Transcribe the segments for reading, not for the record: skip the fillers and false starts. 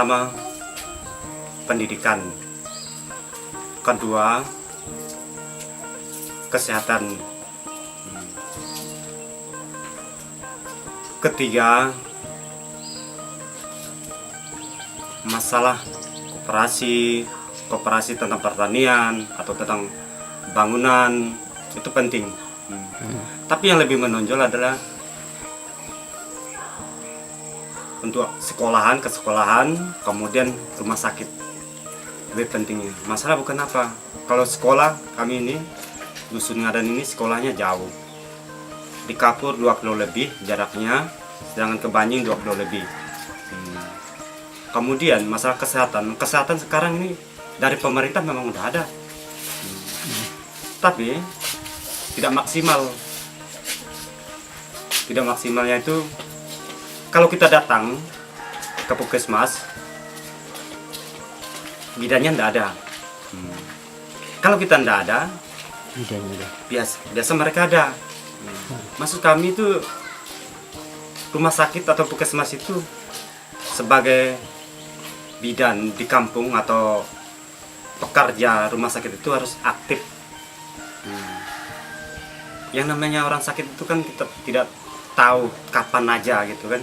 pertama pendidikan, kedua kesehatan, ketiga masalah koperasi tentang pertanian atau tentang bangunan, itu penting. Tapi yang lebih menonjol adalah untuk ke sekolahan, kemudian rumah sakit. Lebih pentingnya masalah bukan apa, kalau sekolah kami ini Dusun Ngadan ini sekolahnya jauh, di Kapur 2 kilo lebih jaraknya, sedangkan ke Banjing 2 kilo lebih. Kemudian masalah kesehatan sekarang ini dari pemerintah memang udah ada, tapi tidak maksimal. Tidak maksimalnya itu kalau kita datang ke puskesmas, bidannya tidak ada. Kalau kita tidak ada, biasa mereka ada. Maksud kami itu rumah sakit atau puskesmas itu sebagai bidan di kampung atau pekerja rumah sakit itu harus aktif. Yang namanya orang sakit itu kan kita tidak tahu kapan aja gitu kan.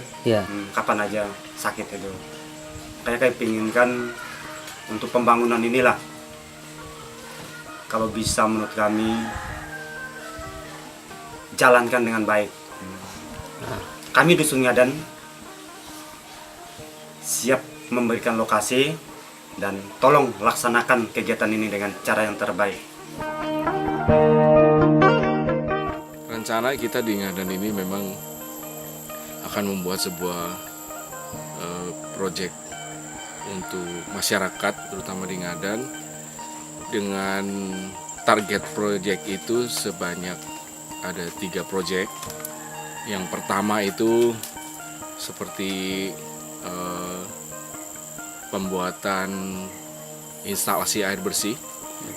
Kapan aja sakit itu. Kayak pinginkan untuk pembangunan inilah, kalau bisa menurut kami jalankan dengan baik. Kami Dusun Ngadan siap memberikan lokasi dan tolong laksanakan kegiatan ini dengan cara yang terbaik. Rencana kita di Ngadan ini memang akan membuat sebuah proyek untuk masyarakat, terutama di Ngadan, dengan target proyek itu sebanyak ada 3 proyek. Yang pertama itu seperti pembuatan instalasi air bersih.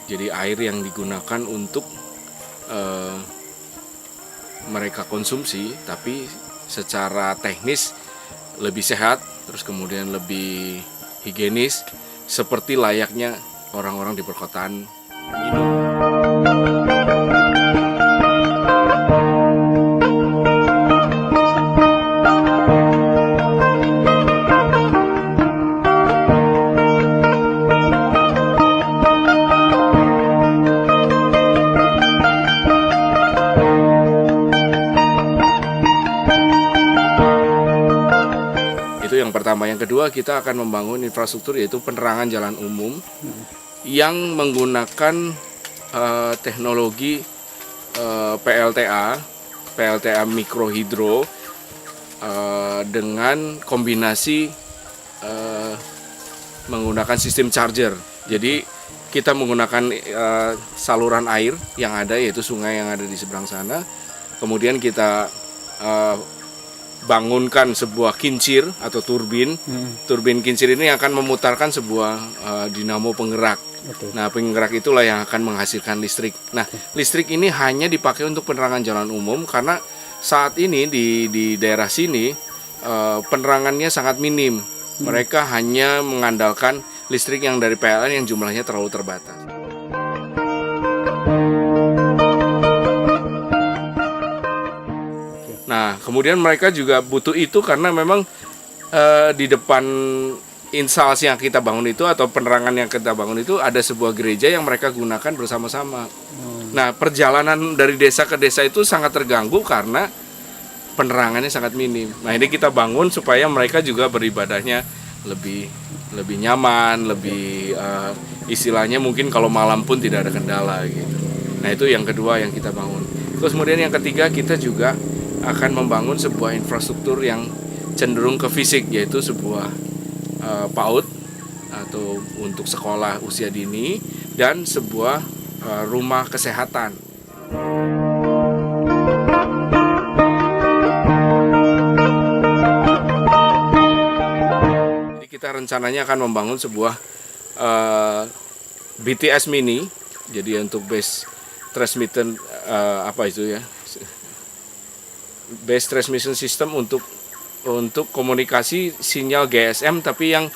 Jadi air yang digunakan untuk mereka konsumsi, tapi secara teknis lebih sehat, terus kemudian lebih higienis, seperti layaknya orang-orang di perkotaan minum. Yang pertama. Yang kedua, kita akan membangun infrastruktur, yaitu penerangan jalan umum yang menggunakan teknologi PLTA mikrohidro dengan kombinasi menggunakan sistem charger. Jadi kita menggunakan saluran air yang ada, yaitu sungai yang ada di seberang sana. Kemudian kita bangunkan sebuah kincir atau turbin. Turbin kincir ini akan memutarkan sebuah dinamo penggerak. Nah, penggerak itulah yang akan menghasilkan listrik. Nah, listrik ini hanya dipakai untuk penerangan jalan umum karena saat ini di daerah sini penerangannya sangat minim. Mereka hanya mengandalkan listrik yang dari PLN yang jumlahnya terlalu terbatas. Nah, kemudian mereka juga butuh itu karena memang di depan instalasi yang kita bangun itu atau penerangan yang kita bangun itu ada sebuah gereja yang mereka gunakan bersama-sama. Nah, perjalanan dari desa ke desa itu sangat terganggu karena penerangannya sangat minim. Nah, ini kita bangun supaya mereka juga beribadahnya lebih nyaman, lebih istilahnya mungkin kalau malam pun tidak ada kendala gitu. Nah, itu yang kedua yang kita bangun. Terus kemudian yang ketiga, kita juga akan membangun sebuah infrastruktur yang cenderung ke fisik, yaitu sebuah PAUD atau untuk sekolah usia dini dan sebuah rumah kesehatan. Jadi kita rencananya akan membangun sebuah BTS mini, jadi untuk base transmission base transmission system untuk komunikasi sinyal GSM, tapi yang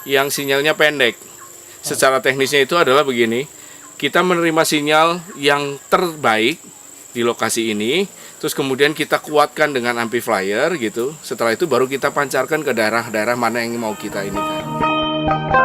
yang sinyalnya pendek. Secara teknisnya itu adalah begini, kita menerima sinyal yang terbaik di lokasi ini, terus kemudian kita kuatkan dengan amplifier gitu. Setelah itu baru kita pancarkan ke daerah-daerah mana yang mau kita ini kan.